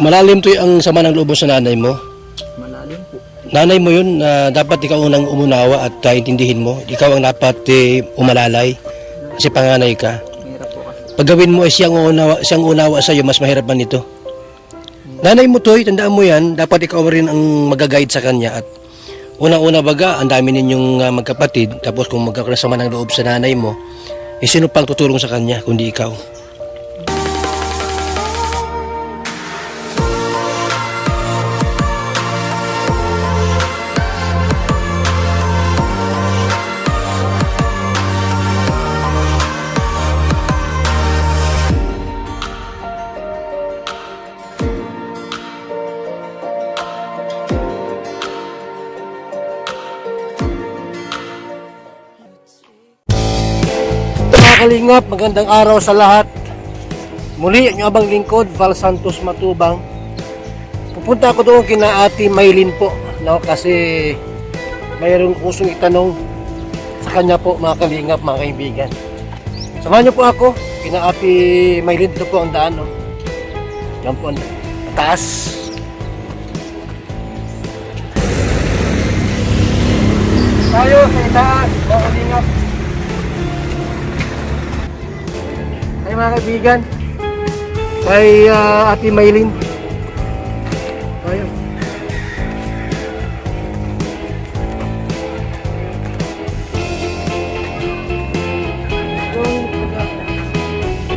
Malalim to ang sama ng loob mo sa nanay mo. Malalim po. Nanay mo yun, dapat ikaw unang umunawa at intindihin mo. Ikaw ang dapat umalalay kasi panganay ka. Mahirap po kasi. Pag gawin mo ay siyang unawa sa iyo, mas mahirap man ito. Nanay mo to'y, tandaan mo yan, dapat ikaw rin ang mag-guide sa kanya. At unang-una baga, ang dami ninyong magkapatid. Tapos kung magkakaroon sama ng loob sa nanay mo, sino pang tutulong sa kanya kundi ikaw? Kalingap, magandang araw sa lahat. Muli, ang abang lingkod, Val Santos Matubang. Pupunta ako doon kina Ate Maylin po, no? Kasi mayroong kusong itanong sa kanya po, mga kalingap, mga kaibigan. Samahan niyo po ako, kina Ate Maylin. Ito po ang daan, no? Yan po, taas. Tayo sa itaas, mga kalingap. Ay mga kaibigan, kay Ate Maylin. Tayo.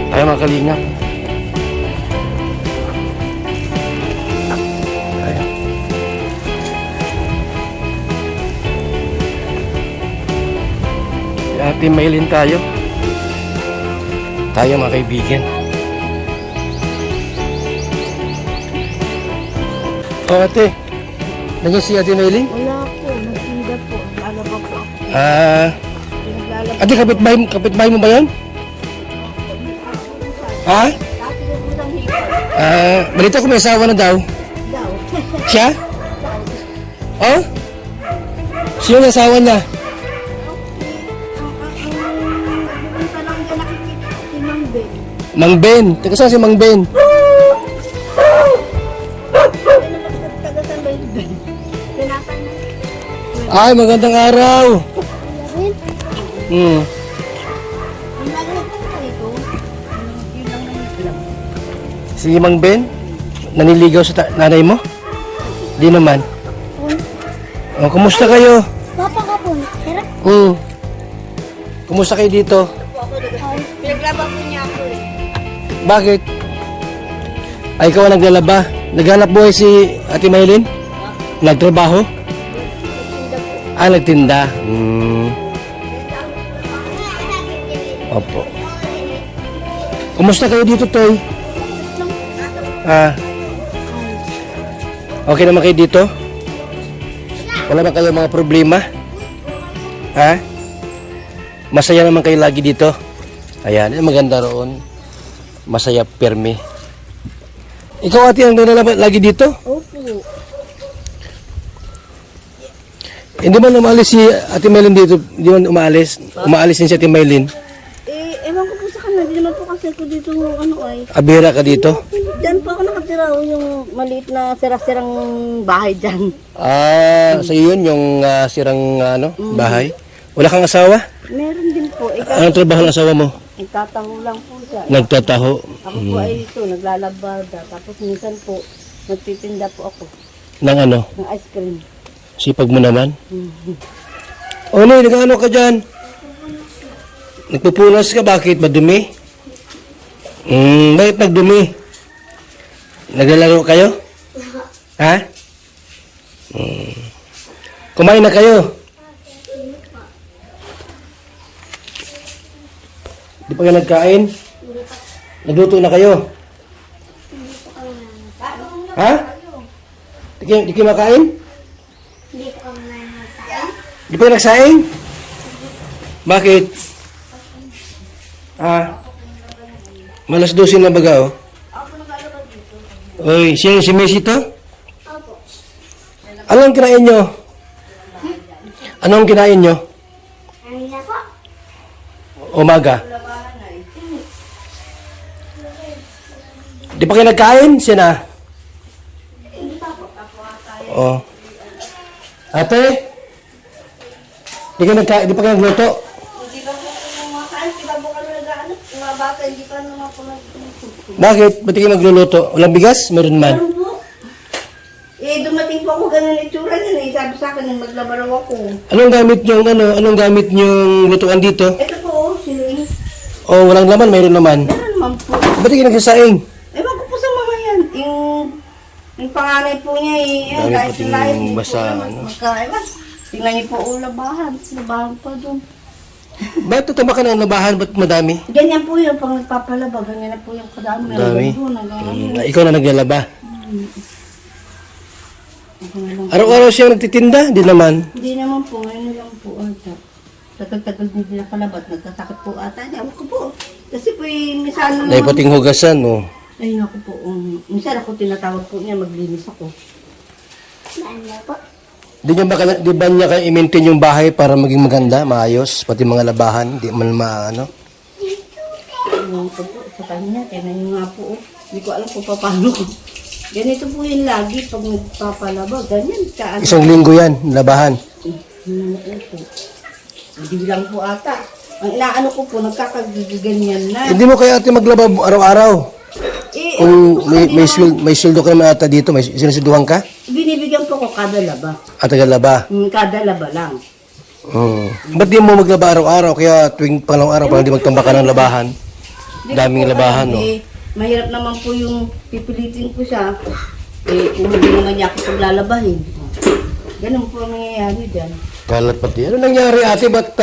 Tayo mga kalingap. Tayo. Kay Ate Maylin tayo. Tayo mga kaibigan. Oh ate, nandiyan si Ate Maylin? Wala po, nagtinda po. Naglalaba po ako. Naglalaba. Ate, kapitbahay mo ba yan? Ha? Dati yung unang hikot. Balita ko may asawa na daw. Daw. Siya? Oh? Sino ang asawa niya? Pupunta lang dyan nakikita si Mang Ben. Mang Ben. Teka saan si Mang Ben? Tagasan ba yung Ben? Tinatan na. Ay, magandang araw. Rin? Hmm. Ang lagay ko ito. Yun lang naman. Si Mang Ben? Naniligaw sa nanay mo? Di naman. Oh, kumusta kayo? Papa ka po. Tara. Kumusta kayo dito? Pinaglaba po niya ako eh. Bakit? Ay, ikaw ang naglalaba. Naghanap buhay si Ate Maylin? Nagtrabaho? Nagtinda po. Nagtinda. Opo. Kumusta kayo dito, Toy? Okay naman kayo dito? Wala ba kayo mga problema? Ha? Masaya naman kayo lagi dito? Ayan, maganda roon. Masaya, permi. Ikaw ate ang naglalaba lagi dito? Opo. Hindi man umalis si Ate Maylin dito? Hindi man umalis? Umaalis din si Ate Maylin? Ewan ko po sa kanila. Hindi naman po kasi ko dito ay. Abira ka dito? Diyan po ako nakatira. Yung maliit na sirang bahay dyan. Sa yun yung sirang bahay. Wala kang asawa? Meron din po. Anong trabaho ng asawa mo? Nagtataho lang po siya. Nagtataho. Ako po ay ito, naglalabada. Tapos minsan po, nagtitinda po ako Ng ano? ng ice cream. Sipag mo naman. O Noy, nag-ano ka dyan? Nagpupunas ka, bakit? Madumi? Bakit nagdumi? Naglalaro kayo? Ha? Kumain na kayo? Di pa kayo nagkain? Nagluto na kayo? Ha? Di kayo makain? Hindi po kami nagsasain. Di pa kayo nagsaing? Bakit? Malas 12 na baga, oh. Oy, si Messi to? Opo. Anong kinain nyo? Anong kinain nyo? Ano na po? Umaga. Di pa kayo nagkain? Siya na. Oo. Ate? Di pa kayo nagluto? Hindi ba po kumakain? Di ba po kami nag-ano? Mga bata, hindi pa naman po nagluto. Bakit? Ba't di kayo magluluto? Walang bigas? Meron man. Meron po. Dumating po ako ganun itsura niya eh. Sabi sa akin, maglaba raw ako. Anong gamit yung lutuan dito? Ito po, siling. Oh, walang laman, mayroon naman. Meron naman po. Ba't di kayo nagsasaing? Ewan ko po sa mga yan. Yung panganay po niya Dami kahit puting sila, hindi po basa, naman ano? magkailan. Tingnan niyo po, labahan. Labahan pa doon. Ba't tutama ka ng labahan? Ba't madami? Ganyan po yun, pag nagpapalaba, ganyan na po yung kadami. Dami. Ikaw na naglalaba. Hindi Araw-araw siya nagtitinda? Di naman. naman po, ngayon lang po ata. Tagal-tagal din nakalabat, nagkasakit po ata niya. Ewan ko po. Kasi po minsan Dahil pating hugasan, oh. Ayun ako po. Minsan ako tinatawag po niya, maglinis ako. Di ba niya kayo i-maintain yung bahay para maging maganda, maayos, pati mga labahan, di man maano? Ayun ko po sa kanya, kaya nga po. Hindi ko alam kung paano. Ganito po yun lagi pag nagpapalaba. Ganyan. Isang linggo yan, labahan. Po. Hindi lang po ata. Ang inaano ko po, nagkakagiganyan na. Hindi mo kaya ate maglaba araw-araw? Kung may sweldo ka naman ata dito, may sinusunduhan ka? Binibigyan po ko kada laba. At tagalaba? Kada laba lang. Ba't di mo maglaba araw-araw? Kaya tuwing pangalawang araw, parang di magtamba ka ng labahan. Daming labahan, no? Mahirap naman po yung pipilitin ko siya. Kung hindi naman niya ako paglalabahin. Ganun po ang nangyayari dyan. Kalat pati. Ano nangyari ate? Ba't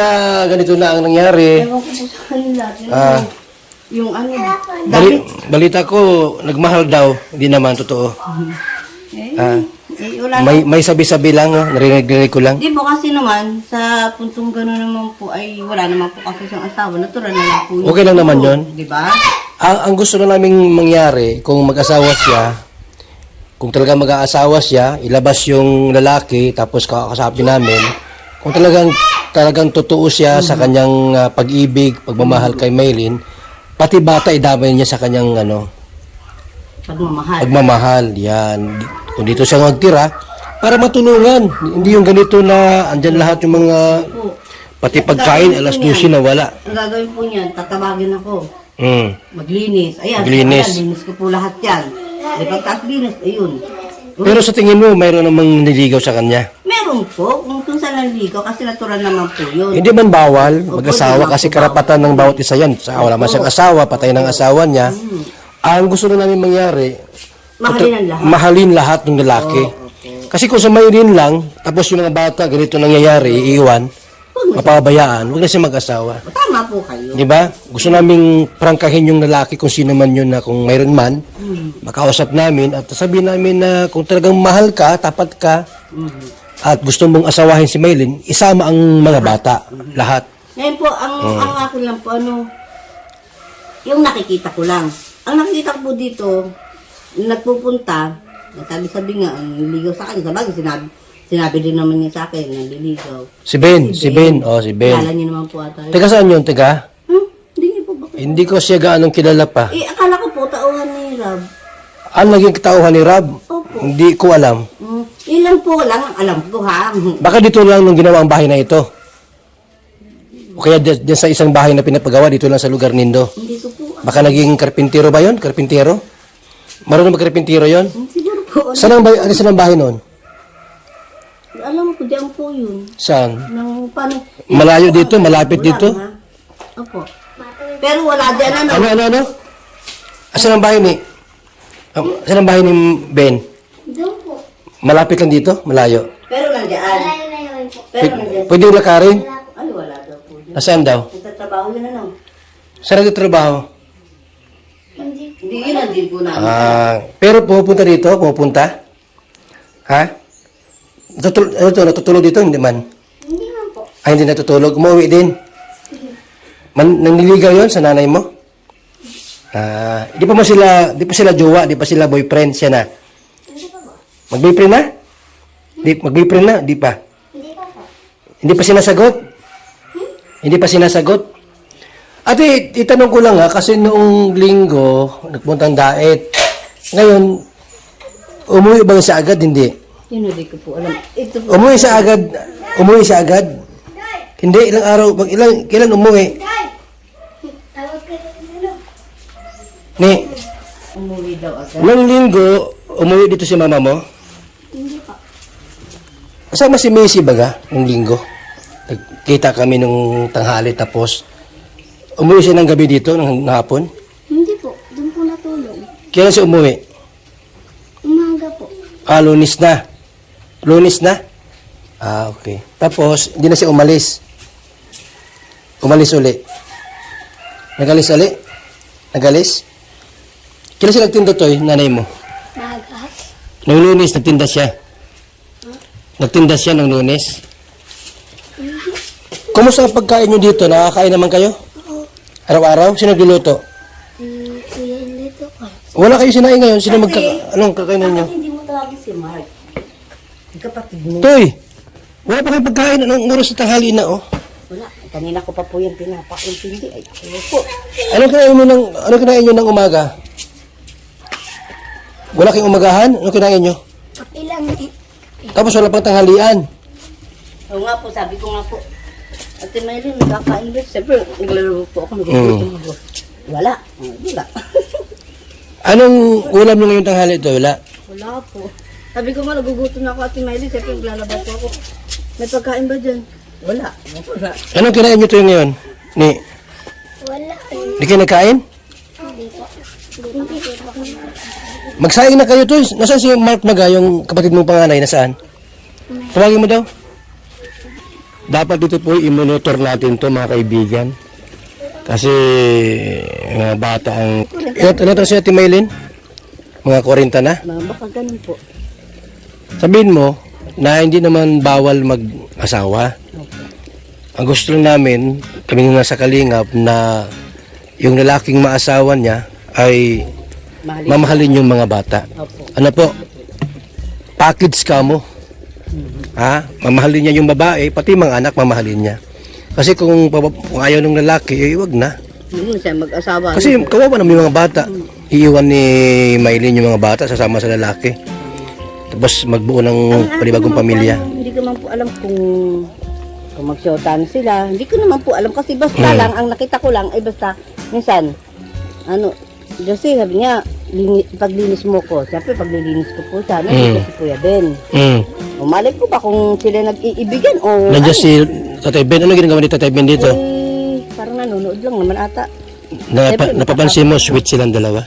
ganito na ang nangyari? Ewan ko po sa kanila. Yung ano, Balita ko, nagmahal daw. Hindi naman, totoo. wala May sabi-sabi lang, no? Narinig ko lang. Di po kasi naman, sa puntong gano'n naman po ay wala naman po kasi siyang asawa. Natural na lang po. Okay lang naman yun. Di ba? Ang gusto na naming mangyari, kung mag-asawa siya, kung talaga mag-aasawa siya, ilabas yung lalaki, tapos kakasapin namin, kung talagang totoo siya sa kanyang pag-ibig, pagmamahal kay Maylin, pati bata idamay niya sa kanyang pagmamahal. Yan. Kung dito siya magtira, para matulungan. Hindi yung ganito na andyan lahat yung mga, pati pagkain, alas 12 na wala. Ang gagawin po niyan, tatawagin ako. Maglinis. Ayan, Maglinis. linis ko po lahat yan. Di pagtaas linis, ayun. Pero sa tingin mo, mayroon namang niligaw sa kanya? Meron po, kung saan naligaw, kasi natural naman po yun. Hindi man bawal mag-asawa kasi karapatan ng bawat isa yan. Wala man siyang asawa, patay ng asawa niya. Ang gusto na namin mangyari, mahalin lahat ng lalaki. Kasi kung sa Maylin lang, tapos yung mga bata, ganito nangyayari, iiwan, mapabayaan, huwag na siya mag-asawa. Tama po kayo. Di ba? Gusto naming prangkahin yung lalaki kung sino man yun na kung mayroon man, makausap namin at sabihin namin na kung talagang mahal ka, tapat ka, at gusto mong asawahin si Maylin, isama ang mga bata, lahat. Ngayon po, ang akin lang po, yung nakikita ko lang. Ang nakikita ko po dito, nagpupunta, sabi nga, ang niligaw sa akin, sabagay, sinabi din naman niya sa akin, naliligaw. Si Ben. Kilala niyo naman po ata. Taga saan yun, taga? Hindi niyo po ba? Hindi ko siya gaanong kilala pa. Akala ko po, tauhan ni Rob. Ano naging katauhan ni Rob? Opo. Hindi ko alam. Ilan po lang, alam ko ha. Baka dito lang nung ginawa ang bahay na ito. O kaya dyan sa isang bahay na pinapagawa, dito lang sa lugar nindo. Hindi ko po. Baka naging karpintero ba yun? Karpintero? Marunong magkarpintero yun? Siguro po. Saan ang bahay noon? Alam ko, diyan po yun. Saan? Paano? Malayo dito? Malapit dito? Opo. Pero wala dyan Ano? Asan ang bahay ni? Saan ang bahay ni Ben? Doon po. Malapit lang dito? Malayo? Pero nandiyan. Pero nandiyan. Pwede yung lakarin? Ay, wala daw po dyan. Nasaan daw? Nagtatrabaho yun Saan nagtatrabaho? Hindi yun ang din po namin. Pero pupunta dito? Pupunta? Ha? Natutulog dito? Hindi man? Hindi man po. Ay, hindi natutulog. Umuwi din? Nanliligaw yon sa nanay mo? Di pa sila jowa, di pa sila boyfriend siya na. Hindi pa po. Mag-boyfriend na? Mag-boyfriend na? Di pa. Hindi pa po. Hindi pa sinasagot? Hindi pa sinasagot? Ate, itanong ko lang kasi noong linggo, nagpuntang daet. Ngayon, umuwi ba siya agad? Hindi. Yun, hindi ko po alam. Ito po. Umuwi siya agad. Umuwi siya agad. Hindi, ilang araw. Kailan umuwi? Ni, Umuwi daw agad. nung linggo, umuwi dito si mama mo? Hindi po. Kasama si Macy baga, nung linggo. Nagkita kami nung tanghali tapos umuwi siya ng gabi dito, ng hapon. Hindi po. Doon po natulog. Kailan siya umuwi? Umaga po. Lunes na. Lunes na? Okay. Tapos, hindi na siya umalis. Umalis uli. Nagalis uli? Nagalis? Kailan siya nagtinda to, nanay mo? Maaga. Nung Lunes, nagtinda siya. Nagtinda siya ng Lunes. Kumusta ang pagkain nyo dito? Nakakain naman kayo? Oo. Araw-araw? Sino nagluluto? Kuya Lito po. Wala kayo sinaing ngayon? Sino anong kakainin nyo? Bakit hindi mo tawagin si Mark? Yung kapatid mo. Toy! Wala pa kayong pagkain. Anong oras sa tanghali na, oh? Wala. Kanina ko pa po yung pinapakaintindi. Ay, ano po. Anong kinain nyo ng umaga? Wala kayong umagahan? Anong kinain nyo? Kape lang eh. Tapos wala pang tanghalian. Oo nga po, sabi ko nga po. Ate Maylin, nagkakain ba? Siyempre, naglalaro po ako. Naglalaro po. Wala. Wala. Anong ulam nyo ngayong tanghali ito? Wala. Wala po. Sabi ko nga, nagugutom na ako, Ate Maylin. Siyempre, naglalabas po ako. May pagkain ba dyan? Wala. Wala. Anong kinain nyo ito ngayon? Ni, Wala eh. di kayo nagkain? Hindi po. Hindi po. Magsaing na kayo to. Nasaan si Mark Maga, yung kapatid mong panganay? Nasaan? Tawagin mo daw. Dapat dito po i-monitor natin to mga kaibigan. Kasi mga bata ang... Ano to si Ate Maylin? Mga 40 na? Baka ganun po. Sabihin mo na hindi naman bawal mag-asawa. Ang gusto lang namin, kami nasa Kalingap, na yung lalaking maasawa niya ay Mahalin. mamahalin yung mga bata. Opo. Ano po? Package ka mo. Ha? Mamahalin niya yung babae, pati mga anak mamahalin niya. Kasi kung ayaw ng lalaki, wag na. Hindi siya mag-asawa. Kasi kawawa naman yung mga bata. Iiwan ni Maylin yung mga bata, sasama sa lalaki. Tapos magbuo ng panibagong pamilya. Hindi ko naman po alam kung magsyota na sila. Hindi ko naman po alam kasi basta lang, ang nakita ko lang ay basta minsan, Josie, sabi niya, paglinis mo ko. Siyempre, paglilinis ko po siya, si Kuya Ben. Umalay ko ba kung sila nag-iibigan o Nandiyan si Tatay Ben. Ano ginagawa ni Tatay Ben dito? Parang nanonood lang naman ata. Napapansin mo, sweet silang dalawa?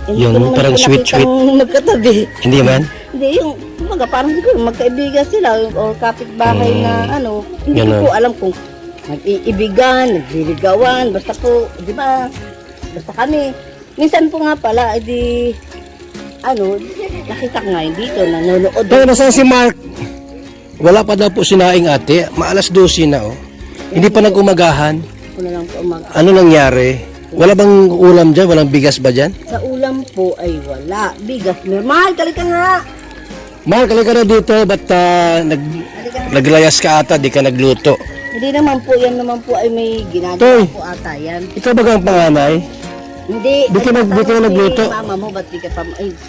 Hindi Yung ko naman parang po sweet. nakitang nagkatabi. Hindi man? Hindi, yung kumbaga parang siguro magkaibigan sila o kapitbahay na Hindi Ganun. ko alam kung nag-iibigan, nagliligawan, basta po, di ba? Basta kami. Minsan po nga pala, nakita ko ngayon dito, nanonood. Pero nasaan si Mark? Wala pa daw po sinaing ate. Maalas 12 na oh. Hindi pa nag-umagahan. Ako na lang po Ano nangyari? Wala bang ulam dyan? Walang bigas ba dyan? Sa ulam po ay wala. Bigas, normal, kalika nga. Mark, halika na dito. Ba't naglayas ka ata? Di ka nagluto. Hindi naman po, yan naman po ay may ginagawa Toy. po ata yan. Ikaw ba ang panganay? Hindi. Di ka nagluto? Si mama mo, ba't di ka pa,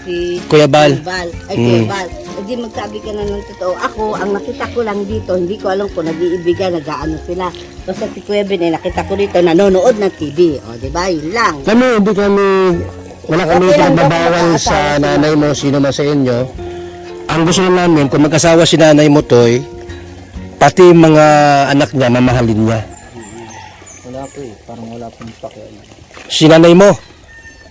si Kuya Bal. Kuya Bal. Hindi magsabi ka na ng totoo. Ako, ang nakita ko lang dito, hindi ko alam kung nag-iibigan, nag-aano sila. Basta si Kuya Ben, nakita ko dito, nanonood ng TV. O, di ba? Yun lang. Wala kami Okay lang, pinagbabawal dapat sa makaasawa nanay mo, sino man sa inyo. Ang gusto lang namin, kung mag-asawa si nanay mo, Toy, pati mga anak niya, mamahalin niya. Wala po eh. Parang wala pong pakialam. Si nanay mo.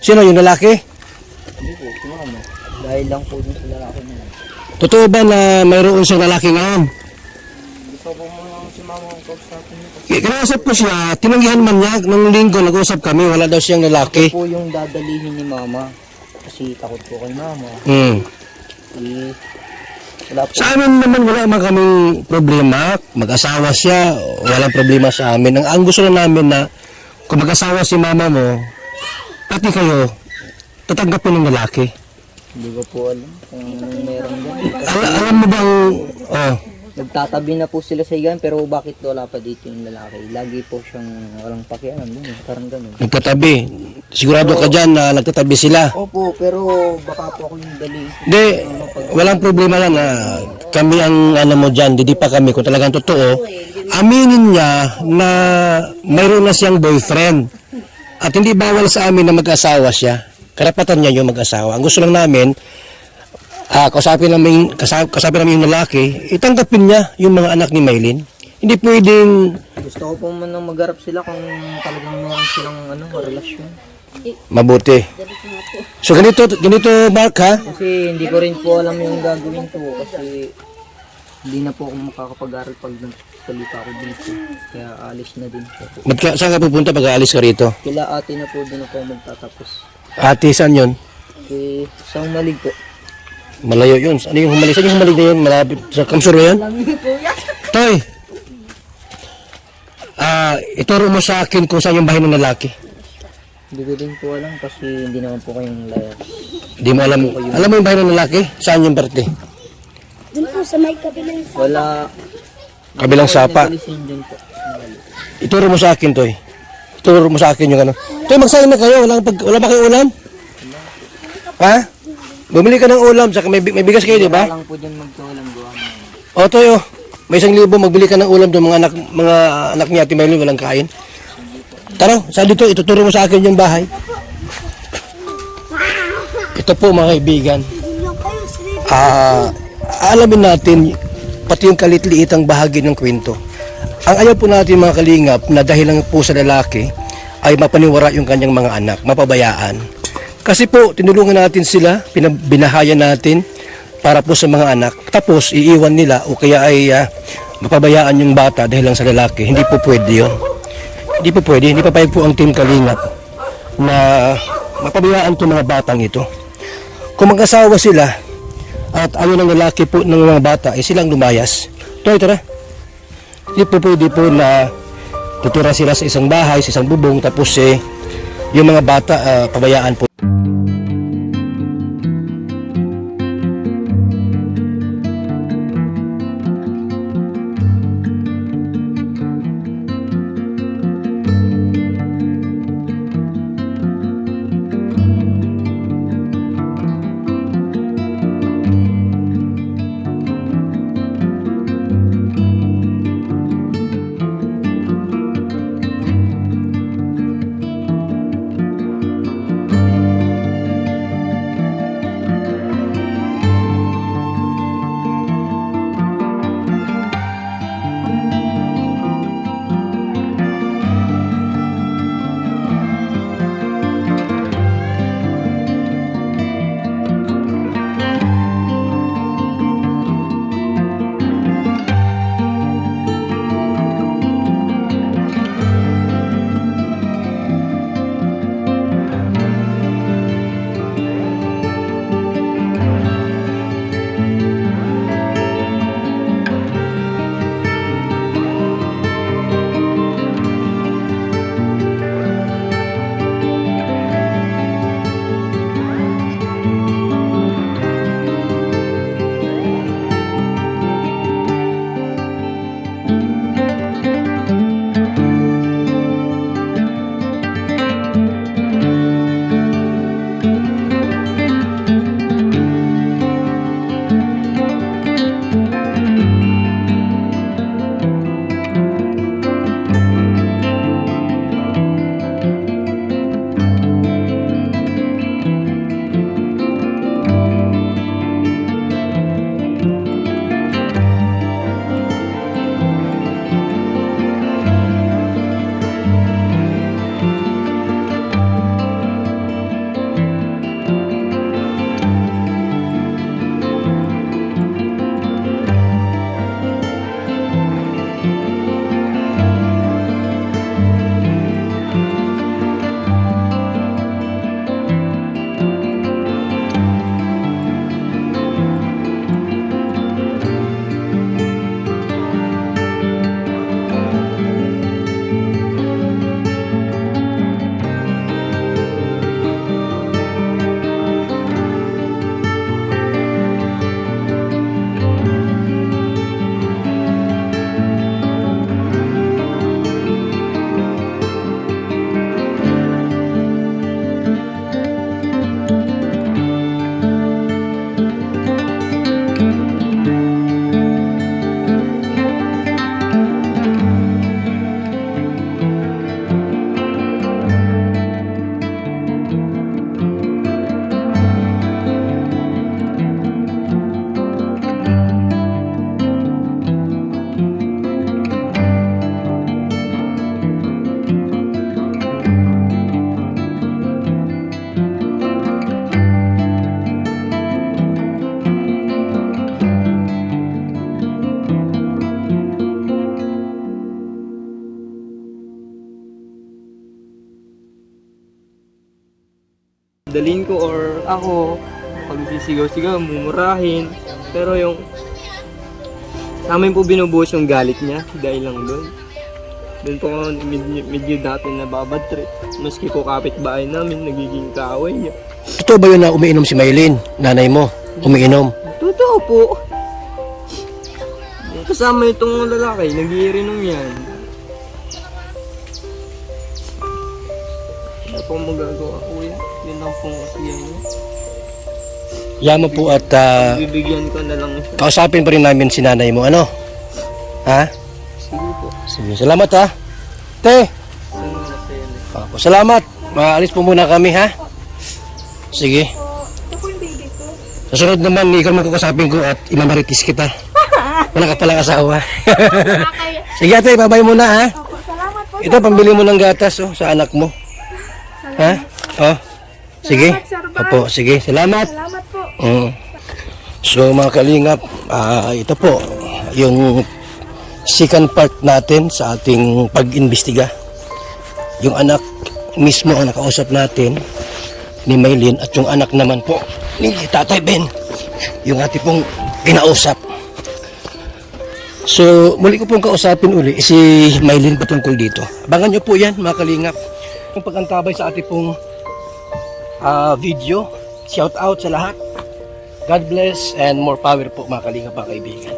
Sino yung lalaki? Hindi po, si mama. Dahil lang po dun sa lalaki na lang. Totoo ba na mayroon siyang lalaki ngayon? Hindi pa po muna si mama ang kausapin niyo. Kinausap ko siya, tinanggihan man niya, nung linggo nag-usap kami, wala daw siyang lalaki. Po yung dadalihin ni mama. Kasi takot po kay mama. Wala po. Sa amin naman wala naman kaming problema. Mag-asawa siya, walang problema sa amin. Ang gusto lang namin na kung mag-asawa si mama mo, pati kayo, tatanggapin ng lalaki. Hindi ko po alam kung anong meron dyan. Alam mo bang, Nagtatabi na po sila sa higaan, pero bakit wala pa dito yung lalaki? Lagi po siyang walang pakialam, yun, parang ganun. Nagtatabi. Sigurado ka dyan na nagtatabi sila. Opo, pero baka po ako yung dali. Hindi, walang problema yan. Kami ang ano mo dyan, hindi pa kami kung talagang totoo. Aminin niya na mayroon na siyang boyfriend. At hindi bawal sa amin na mag-asawa siya. Karapatan niya yung mag-asawa. Ang gusto lang namin, kausapin namin yung lalaki, itanggapin niya yung mga anak ni Maylin. Hindi pwedeng Gusto ko po man nang magharap sila kung talagang meron silang relasyon. mabuti. So ganito Mark ha? Kasi hindi ko rin po alam yung gagawin ko kasi hindi na po ako makakapag-aral pag nagsalita ako dito. Kaya alis na din po. Saan ka pupunta pag aalis ka rito? Kila ate na po din ako magtatapos. Ate, saan yun? Kasi sa umalig po. Malayo yun. Ano yung humalig? Saan yung humalig na yun? Malapit sa Kamsuro yun? Toy! Ituro mo sa akin kung saan yung bahay ng lalaki. Hindi ko din po alam kasi hindi naman po kayong layas. Hindi mo alam. Alam mo yung bahay ng lalaki? Saan yung parte? Doon po sa may kabilang Wala. Kabilang sapa. Nagalisin din po. Ituro mo sa akin, Toy. Ituro mo sa akin yung ano. Toy, magsayin na kayo. Wala ba kayong ulam? Ha? Bumili ka ng ulam. Saka may bigas kayo, di ba? Wala lang po dyan magkawalang gawa mo. O, Toy, oh. May 1,000. Magbili ka ng ulam doon. Mga anak ni Ate Maylin walang kain. Tara, saan dito? Ituturo mo sa akin yung bahay. Ito po, mga kaibigan. Alamin natin pati yung kalit-liitang bahagi ng kwento. Ang ayaw po natin mga kalingap na dahil lang po sa lalaki ay mapaniwara yung kanyang mga anak, mapabayaan. Kasi po, tinulungan natin sila, binahayan natin para po sa mga anak. Tapos, iiwan nila o kaya ay mapabayaan yung bata dahil lang sa lalaki. Hindi po pwede yun. Hindi po pwede. Hindi papayag po ang Team Kalingap na mapabayaan itong mga batang ito. Kung mag-asawa sila at ayaw ng lalaki po ng mga bata, ay silang lumayas. Toy, tara. Hindi po pwede po na tutira sila sa isang bahay, sa isang bubong, tapos yung mga bata pabayaan po. dadalhin ko or ako, pag sisigaw-sigaw, mumurahin. Pero yung sa amin po binubuhos yung galit niya dahil lang doon. Doon po ako medyo dati nababad trip. Maski po kapitbahay namin, nagiging kaaway niya. Totoo ba yun na umiinom si Maylin? Nanay mo, umiinom? Totoo po. Kasama itong lalaki, nag-iirinom yan. Ano po magagawa, kuya? Yun lang po yan. Yaman po at Bibigyan ko na lang siya. kausapin pa rin namin si nanay mo. Ano? Ha? Sige po. Sige, salamat ha. Te, Saan na sa'yo? ako, salamat. Maalis po muna kami ha. Sige. Sa sunod naman, ikaw man kukasapin ko at imamaritis kita. Wala ka palang asawa. Sige ate, babay muna ha. Salamat po. Ito, pambili mo ng gatas oh, sa anak mo. Ha? Oh. Sige. Opo, sige. Salamat. Salamat po. So mga kalingap, ito po yung second part natin sa ating pag-imbestiga. Yung anak mismo ang nakausap natin ni Maylin at yung anak naman po ni Tatay Ben, yung ating pong kinausap. So muli ko pong kausapin uli si Maylin patungkol dito. Abangan nyo po yan mga kalingap. Yung pag-antabay sa ating pong video. Shout out sa lahat. God bless and more power po mga kalingap mga kaibigan.